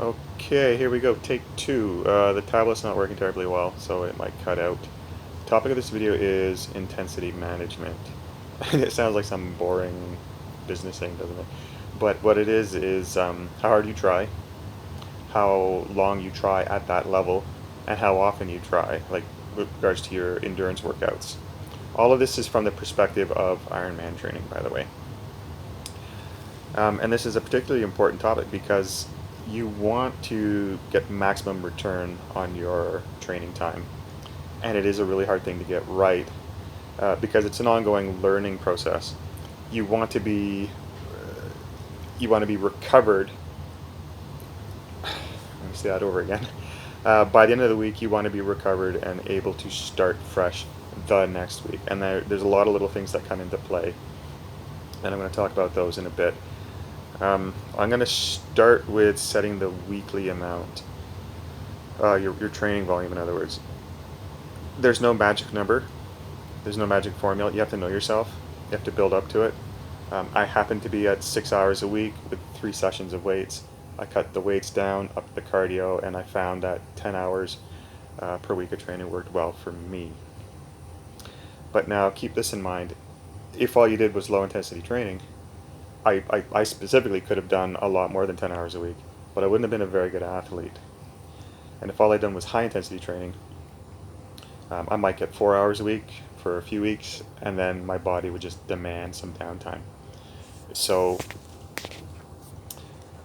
Okay, here we go. Take two. The tablet's not working terribly well, so it might cut out. Topic of this video is intensity management. It sounds like some boring business thing, doesn't it? But what it is how hard you try, how long you try at that level, and how often you try, like with regards to your endurance workouts. All of this is from the perspective of Ironman training, by the way. And this is a particularly important topic because you want to get maximum return on your training time. And it is a really hard thing to get right because it's an ongoing learning process. You want to be you want to be recovered. Let me say that over again. By the end of the week, you want to be recovered and able to start fresh the next week. And there's a lot of little things that come into play, and I'm going to talk about those in a bit. I'm going to start with setting the weekly amount, your training volume, in other words. There's no magic number. There's no magic formula. You have to know yourself. You have to build up to it. I happen to be at 6 hours a week with 3 sessions of weights. I cut the weights down, up the cardio, and I found that 10 hours per week of training worked well for me. But now keep this in mind. If all you did was low intensity training, I specifically could have done a lot more than 10 hours a week, but I wouldn't have been a very good athlete. And if all I'd done was high intensity training, I might get 4 hours a week for a few weeks, and then my body would just demand some downtime. So,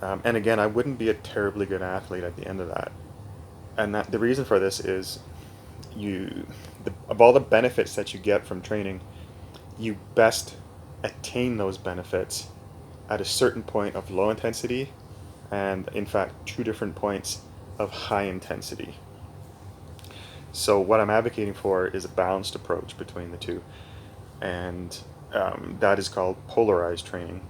and again, I wouldn't be a terribly good athlete at the end of that. And the reason for this is of all the benefits that you get from training, you best attain those benefits at a certain point of low intensity and, in fact, 2 different points of high intensity. So what I'm advocating for is a balanced approach between the two, and that is called polarized training.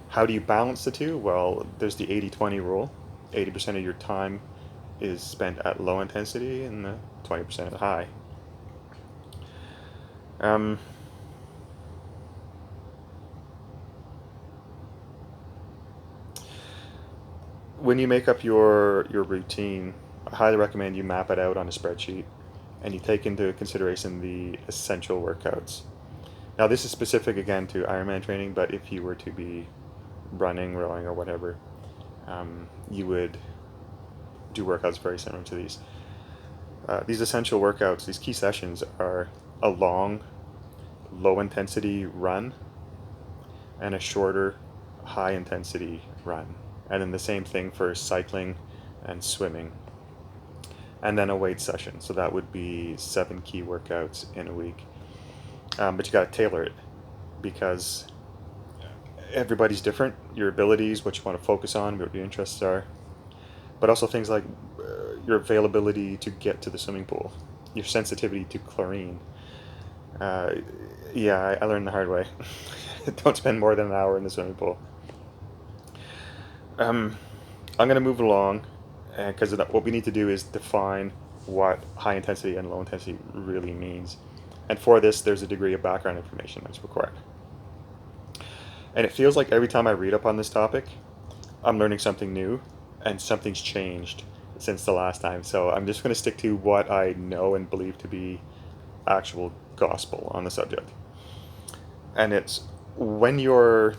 How do you balance the two? Well, there's the 80-20 rule. 80% of your time is spent at low intensity and 20% at high. When you make up your routine, I highly recommend you map it out on a spreadsheet and you take into consideration the essential workouts. Now, this is specific again to Ironman training, but if you were to be running, rowing, or whatever, you would do workouts very similar to these. These essential workouts, these key sessions, are a long, low intensity run and a shorter, high intensity run. And then the same thing for cycling and swimming. And then a weight session. So that would be 7 key workouts in a week. But you got to tailor it because everybody's different. Your abilities, what you want to focus on, what your interests are. But also things like your availability to get to the swimming pool, your sensitivity to chlorine. Yeah, I learned the hard way. Don't spend more than an hour in the swimming pool. I'm going to move along because what we need to do is define what high intensity and low intensity really means. And for this, there's a degree of background information that's required. And it feels like every time I read up on this topic, I'm learning something new and something's changed since the last time. So I'm just going to stick to what I know and believe to be actual gospel on the subject. And it's when you're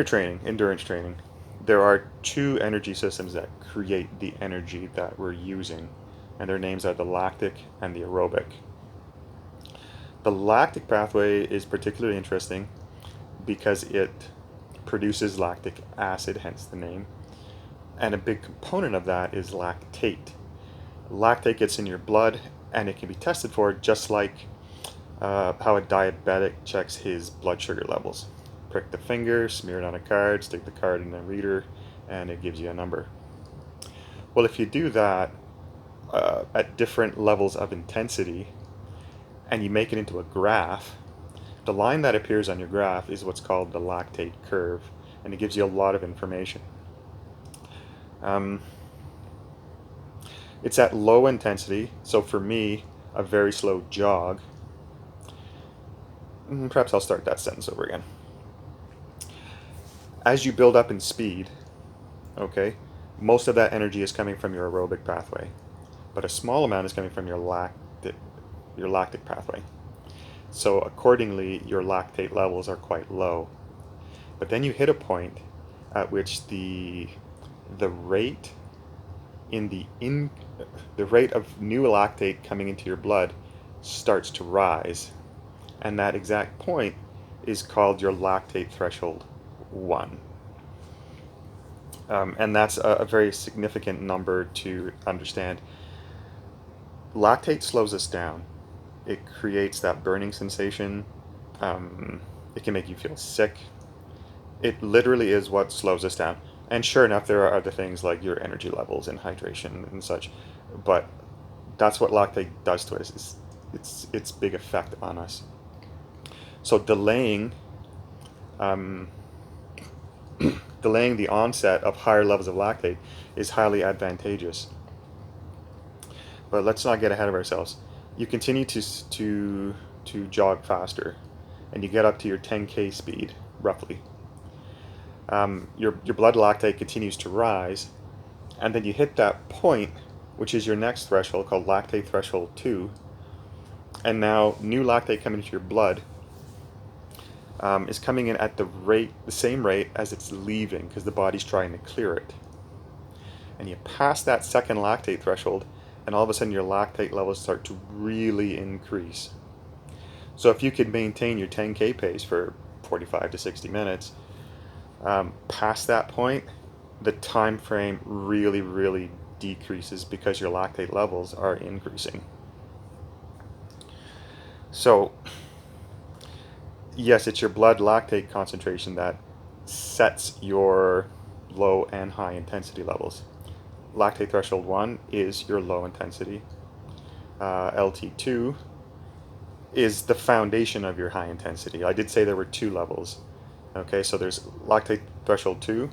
training, endurance training, there are 2 energy systems that create the energy that we're using, and their names are the lactic and the aerobic. The lactic pathway is particularly interesting because it produces lactic acid, hence the name, and a big component of that is lactate. Lactate gets in your blood and it can be tested for just like how a diabetic checks his blood sugar levels. Prick the finger, smear it on a card, stick the card in a reader, and it gives you a number. Well, if you do that at different levels of intensity and you make it into a graph, the line that appears on your graph is what's called the lactate curve, and it gives you a lot of information. It's at low intensity, so for me, a very slow jog. Perhaps I'll start that sentence over again. As you build up in speed, Okay, most of that energy is coming from your aerobic pathway, but a small amount is coming from your lactic pathway. So accordingly, your lactate levels are quite low. But then you hit a point at which the rate in the rate of new lactate coming into your blood starts to rise, and that exact point is called your lactate threshold 1. And that's a very significant number to understand. Lactate slows us down. It creates that burning sensation. It can make you feel sick. It literally is what slows us down. And sure enough, there are other things like your energy levels and hydration and such, but that's what lactate does to us. Its big effect on us. So um, delaying the onset of higher levels of lactate is highly advantageous. But let's not get ahead of ourselves. You continue to jog faster, and you get up to your 10K speed roughly. Your blood lactate continues to rise, and then you hit that point, which is your next threshold called lactate threshold 2, and now new lactate coming into your blood is coming in at the same rate as it's leaving, because the body's trying to clear it. And you pass that second lactate threshold, and all of a sudden your lactate levels start to really increase. So if you could maintain your 10K pace for 45 to 60 minutes, past that point, the time frame really decreases because your lactate levels are increasing. So yes, it's your blood lactate concentration that sets your low and high intensity levels. Lactate threshold 1 is your low intensity. LT2 is the foundation of your high intensity. I did say there were 2 levels. Okay, so there's lactate threshold 2,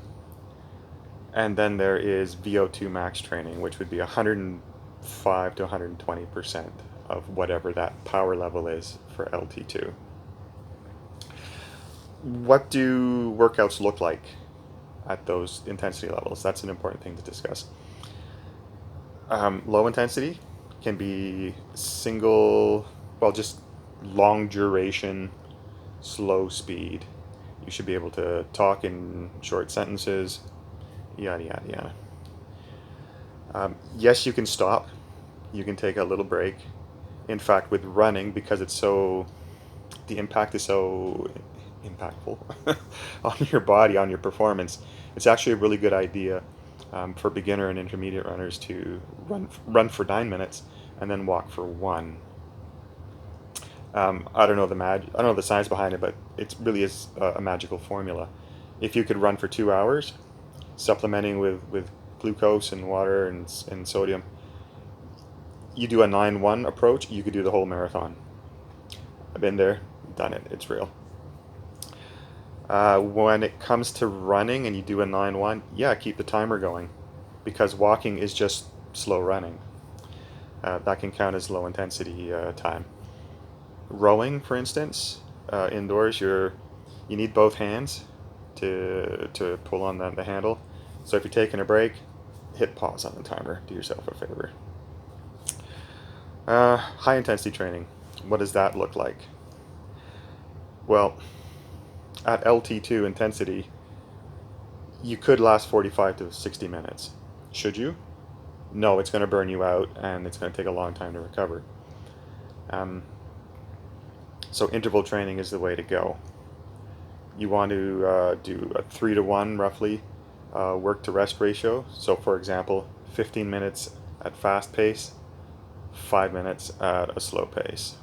and then there is VO2 max training, which would be 105 to 120% of whatever that power level is for LT2. What do workouts look like at those intensity levels? That's an important thing to discuss. Low intensity can be just long duration, slow speed. You should be able to talk in short sentences, yada yada yada. Yes, you can stop. You can take a little break. In fact, with running, because the impact is so impactful on your body, on your performance, it's actually a really good idea for beginner and intermediate runners to run for 9 minutes and then walk for 1. I don't know the science behind it, but it really is a magical formula. If you could run for 2 hours, supplementing with glucose and water and sodium, you do a 9-1 approach, you could do the whole marathon. I've been there, done it, it's real. When it comes to running and you do a 9-1, yeah, keep the timer going, because walking is just slow running. That can count as low intensity time. Rowing, for instance, indoors, you need both hands to pull on the handle. So if you're taking a break, hit pause on the timer. Do yourself a favor. High intensity training. What does that look like? Well, at LT2 intensity, you could last 45 to 60 minutes. Should you? No, it's going to burn you out, and it's going to take a long time to recover. So interval training is the way to go. You want to do a 3-to-1 roughly work to rest ratio. So for example, 15 minutes at fast pace, 5 minutes at a slow pace.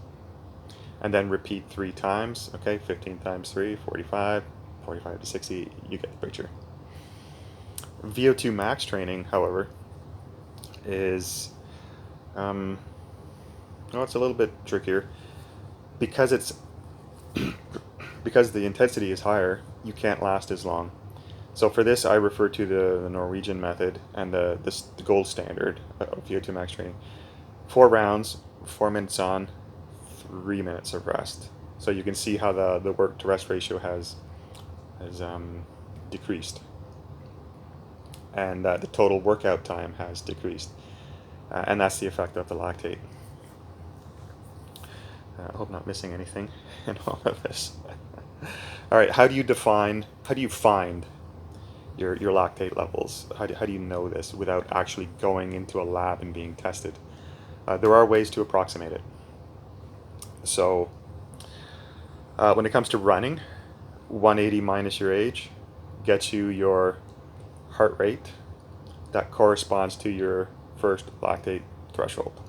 And then repeat 3 times, okay, 15 times 3, 45, 45 to 60, you get the picture. VO2 max training, however, is, it's a little bit trickier. Because because the intensity is higher, you can't last as long. So for this, I refer to the Norwegian method and the gold standard of VO2 max training. 4 rounds, 4 minutes on, 3 minutes of rest. So you can see how the work to rest ratio has decreased. and the total workout time has decreased. And that's the effect of the lactate. I hope I'm not missing anything in all of this. All right, how do you find your lactate levels? How do you know this without actually going into a lab and being tested? There are ways to approximate it. So when it comes to running, 180 minus your age gets you your heart rate that corresponds to your first lactate threshold.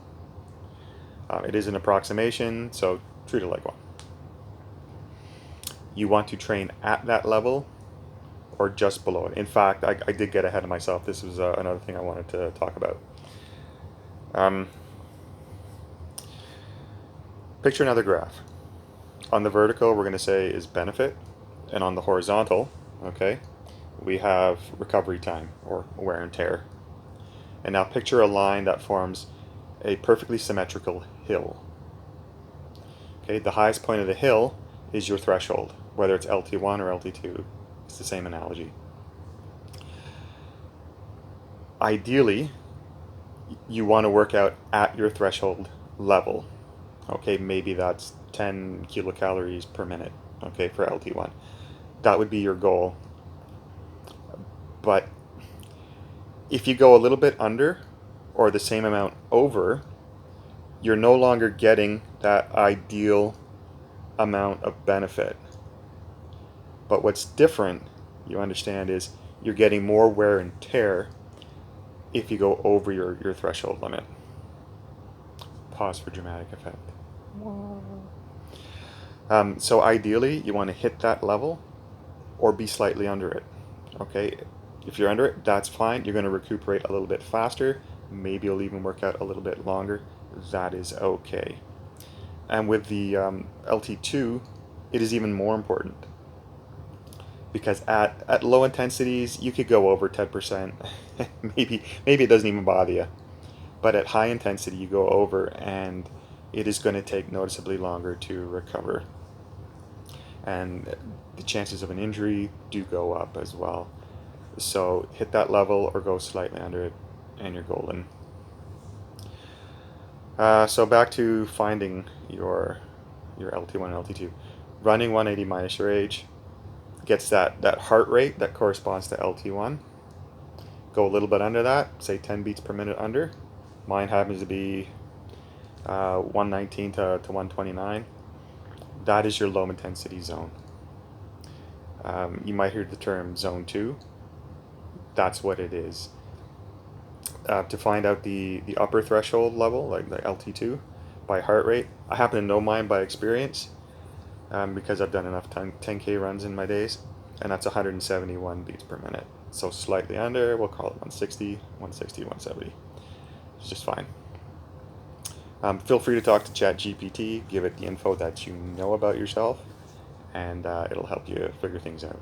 It is an approximation, so treat it like one. You want to train at that level or just below it. In fact, I did get ahead of myself. This was another thing I wanted to talk about. Picture another graph. On the vertical, we're going to say is benefit, and on the horizontal, okay, we have recovery time or wear and tear. And now picture a line that forms a perfectly symmetrical hill. Okay, the highest point of the hill is your threshold, whether it's LT1 or LT2. It's the same analogy. Ideally, you want to work out at your threshold level. Okay, maybe that's 10 kilocalories per minute, okay, for LT1. That would be your goal. But if you go a little bit under or the same amount over, you're no longer getting that ideal amount of benefit. But what's different, you understand, is you're getting more wear and tear if you go over your threshold limit. Pause for dramatic effect. So ideally, you want to hit that level or be slightly under it. Okay, if you're under it, that's fine. You're going to recuperate a little bit faster. Maybe you'll even work out a little bit longer. That is okay. And with the LT2, it is even more important, because at low intensities you could go over 10%. maybe it doesn't even bother you, but at high intensity you go over, and it is going to take noticeably longer to recover, and the chances of an injury do go up as well. So hit that level or go slightly under it and you're golden. So back to finding your LT1 and LT2. Running 180 minus your age gets that heart rate that corresponds to LT1. Go a little bit under that, say 10 beats per minute under. Mine happens to be 119 to 129. That is your low intensity zone. You might hear the term zone 2. That's what it is. To find out the upper threshold level, like the LT2, by heart rate, I happen to know mine by experience, because I've done enough 10K runs in my days, and that's 171 beats per minute. So slightly under, we'll call it 160, 170. It's just fine. Feel free to talk to ChatGPT, give it the info that you know about yourself, and it'll help you figure things out.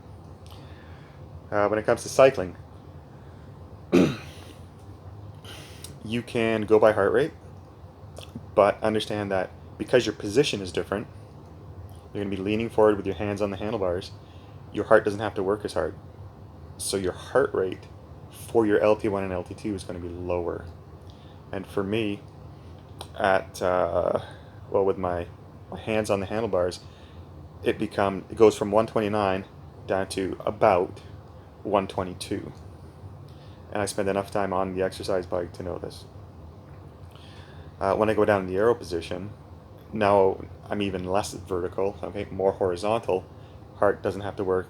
When it comes to cycling, you can go by heart rate, but understand that because your position is different, you're going to be leaning forward with your hands on the handlebars, your heart doesn't have to work as hard. So your heart rate for your LT1 and LT2 is going to be lower. And for me, with my hands on the handlebars, it goes from 129 down to about 122. And I spend enough time on the exercise bike to know this. When I go down in the aero position, now I'm even less vertical, okay, more horizontal. Heart doesn't have to work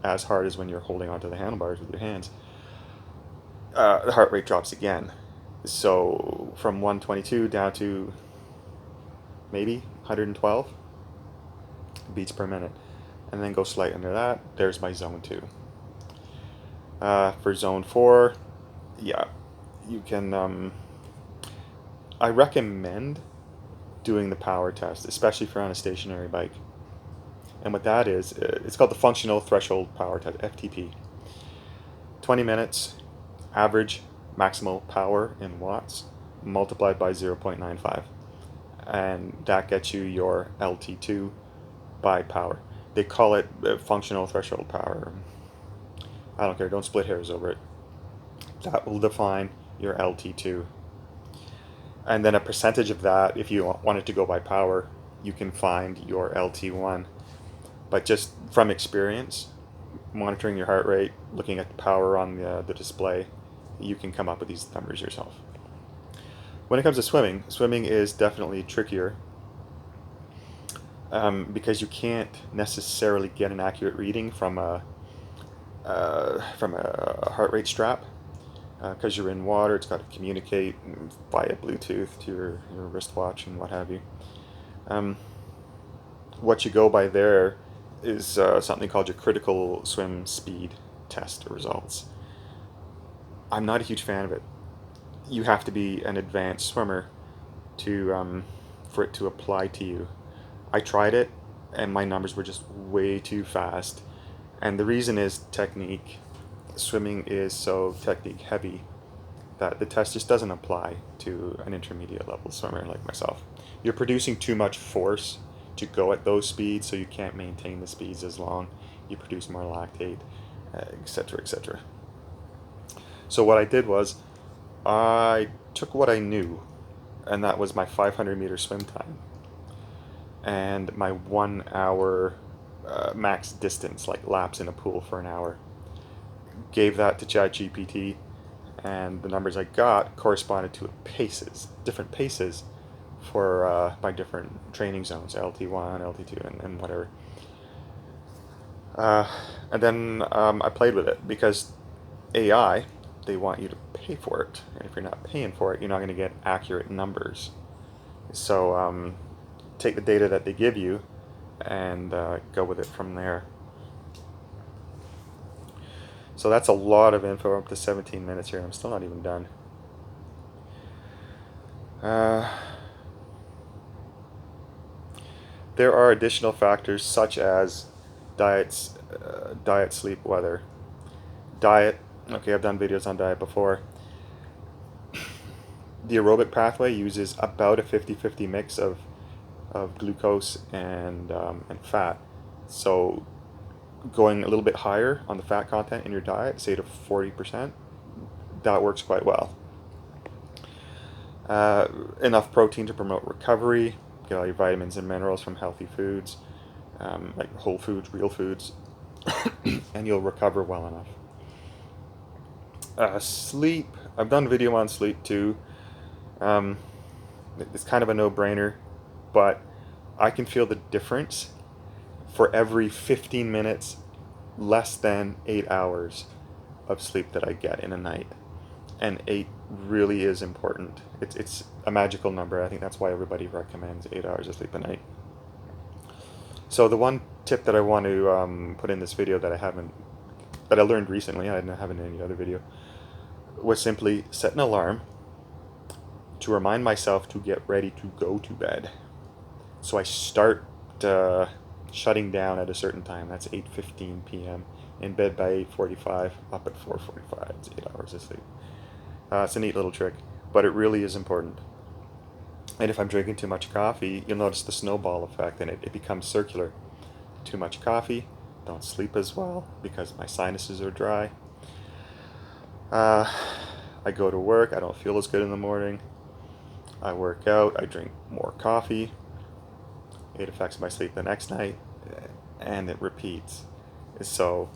as hard as when you're holding onto the handlebars with your hands. The heart rate drops again. So from 122 down to maybe 112 beats per minute. And then go slight under that. There's my zone 2. For zone 4, yeah, you can, I recommend doing the power test, especially if you're on a stationary bike. And what that is, it's called the Functional Threshold Power Test, FTP. 20 minutes, average maximal power in watts, multiplied by 0.95. And that gets you your LT2 by power. They call it functional threshold power. I don't care, don't split hairs over it. that will define your LT2. And then a percentage of that, if you want it to go by power, you can find your LT1. But just from experience, monitoring your heart rate, looking at the power on the display, you can come up with these numbers yourself. When it comes to swimming, swimming is definitely trickier because you can't necessarily get an accurate reading from a heart rate strap because you're in water. It's got to communicate via Bluetooth to your wristwatch and what have you. What you go by there is something called your critical swim speed test results. I'm not a huge fan of it. You have to be an advanced swimmer to for it to apply to you. I tried it and my numbers were just way too fast. And the reason is technique. Swimming is so technique heavy that the test just doesn't apply to an intermediate level swimmer like myself. You're producing too much force to go at those speeds, so you can't maintain the speeds as long. You produce more lactate, etc., etc. So what I did was I took what I knew, and that was my 500-meter swim time and my 1 hour max distance, like laps in a pool for an hour. Gave that to ChatGPT, and the numbers I got corresponded to paces, different paces for my different training zones, LT1, LT2, and whatever. And then I played with it because AI, they want you to pay for it. And if you're not paying for it, you're not going to get accurate numbers. So take the data that they give you and go with it from there. So that's a lot of info, up to 17 minutes here. I'm still not even done. There are additional factors such as diet, sleep, weather. Diet, okay, I've done videos on diet before. The aerobic pathway uses about a 50-50 mix of glucose and fat. So going a little bit higher on the fat content in your diet, say to 40%, that works quite well. Enough protein to promote recovery, get all your vitamins and minerals from healthy foods, like whole foods, real foods, and you'll recover well enough. Sleep, I've done a video on sleep too. It's kind of a no-brainer, but I can feel the difference for every 15 minutes less than 8 hours of sleep that I get in a night. And 8 really is important. It's a magical number. I think that's why everybody recommends 8 hours of sleep a night. So the one tip that I want to put in this video that I learned recently, I didn't have in any other video, was simply set an alarm to remind myself to get ready to go to bed. So I start shutting down at a certain time. That's 8:15 p.m. In bed by 8:45, up at 4:45. It's 8 hours of sleep. It's a neat little trick, but it really is important. And if I'm drinking too much coffee, you'll notice the snowball effect, and it becomes circular. Too much coffee, don't sleep as well because my sinuses are dry. I go to work, I don't feel as good in the morning. I work out, I drink more coffee. It affects my sleep the next night, and it repeats. So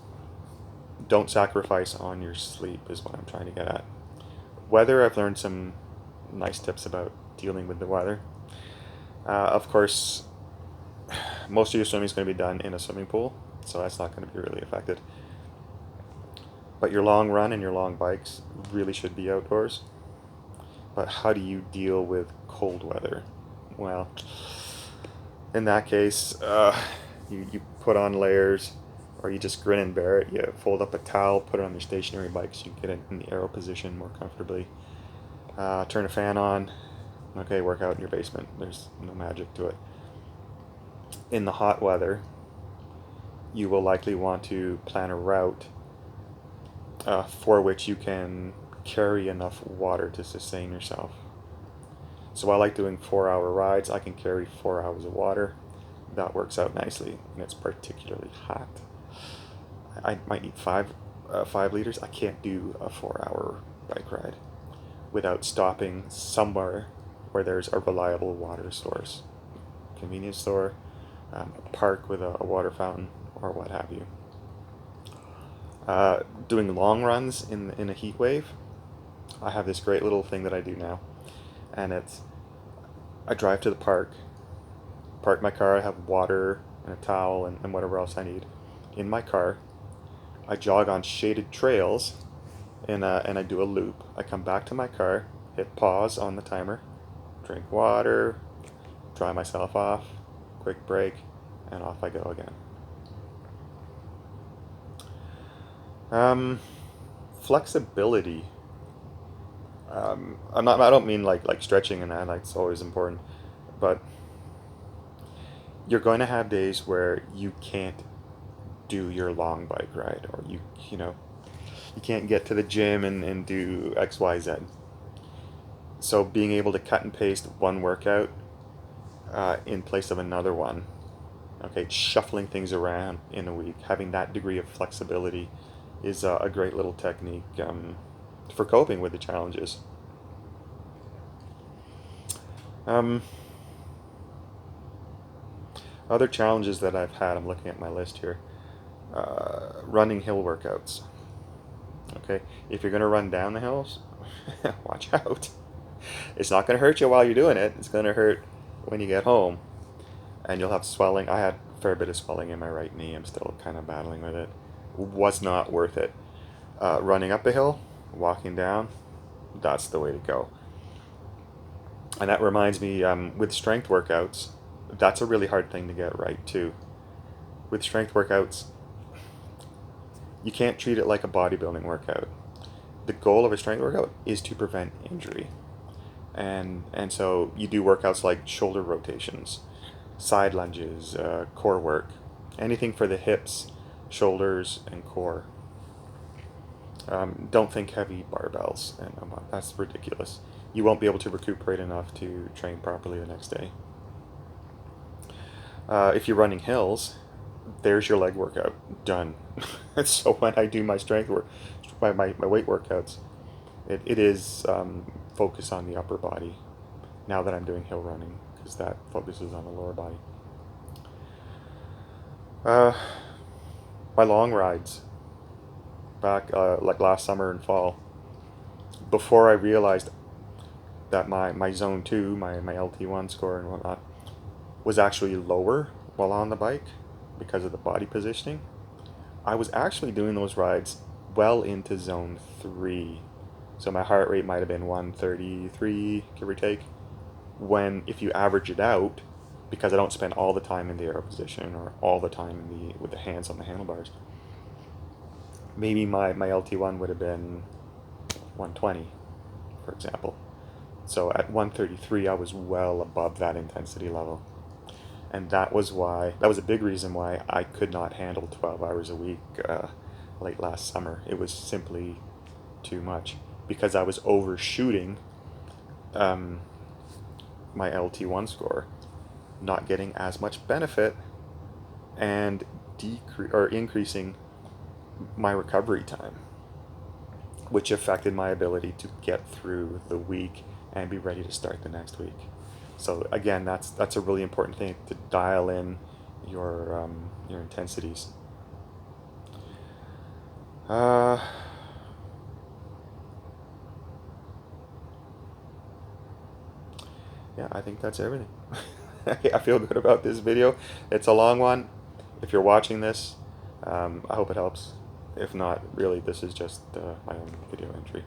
don't sacrifice on your sleep is what I'm trying to get at. Weather, I've learned some nice tips about dealing with the weather. Of course, most of your swimming is going to be done in a swimming pool, so that's not going to be really affected. But your long run and your long bikes really should be outdoors. But how do you deal with cold weather? Well, in that case, you put on layers, or you just grin and bear it. You fold up a towel, put it on your stationary bike so you can get it in the aero position more comfortably. Turn a fan on. Okay, work out in your basement. There's no magic to it. In the hot weather, you will likely want to plan a route for which you can carry enough water to sustain yourself. So I like doing 4-hour rides. I can carry 4 hours of water. That works out nicely, and it's particularly hot. I might need 5 liters. I can't do a 4-hour bike ride without stopping somewhere where there's a reliable water source, convenience store, a park with a water fountain, or what have you. Doing long runs in a heat wave, I have this great little thing that I do now, and it's I drive to the park my car, I have water and a towel and whatever else I need in my car. I jog on shaded trails and I do a loop. I come back to my car, hit pause on the timer, drink water, dry myself off, quick break, and off I go again. Flexibility. I don't mean like stretching and that. Like it's always important, but you're going to have days where you can't do your long bike ride, or you can't get to the gym and do XYZ. So being able to cut and paste one workout in place of another one, okay, shuffling things around in a week, having that degree of flexibility is a great little technique for coping with the challenges. Um, Other challenges that I've had, I'm looking at my list here. Running hill workouts. Okay, if you're going to run down the hills, watch out. It's not going to hurt you while you're doing it. It's going to hurt when you get home, and you'll have swelling. I had a fair bit of swelling in my right knee. I'm still kind of battling with it. Was not worth it. Running up a hill, walking down, that's the way to go. And that reminds me, with strength workouts, that's a really hard thing to get right too. With strength workouts, you can't treat it like a bodybuilding workout. The goal of a strength workout is to prevent injury. And so you do workouts like shoulder rotations, side lunges, core work, anything for the hips, shoulders, and core. Don't think heavy barbells, and that's ridiculous. You won't be able to recuperate enough to train properly the next day. If you're running hills, there's your leg workout done. So when I do my strength work, my weight workouts, it is focus on the upper body. Now that I'm doing hill running, because that focuses on the lower body. My long rides back like last summer and fall, before I realized that my zone 2, my LT1 score and whatnot, was actually lower while on the bike because of the body positioning. I was actually doing those rides well into zone 3. So my heart rate might have been 133, give or take. When, if you average it out, because I don't spend all the time in the aero position or all the time with the hands on the handlebars, maybe my LT1 would have been 120, for example. So at 133, I was well above that intensity level. And that was a big reason why I could not handle 12 hours a week late last summer. It was simply too much, because I was overshooting my LT1 score, not getting as much benefit, and increasing my recovery time, which affected my ability to get through the week and be ready to start the next week. So again, that's a really important thing, to dial in your intensities. Yeah, I think that's everything. I feel good about this video. It's a long one. If you're watching this, I hope it helps. If not, really, this is just my own video entry.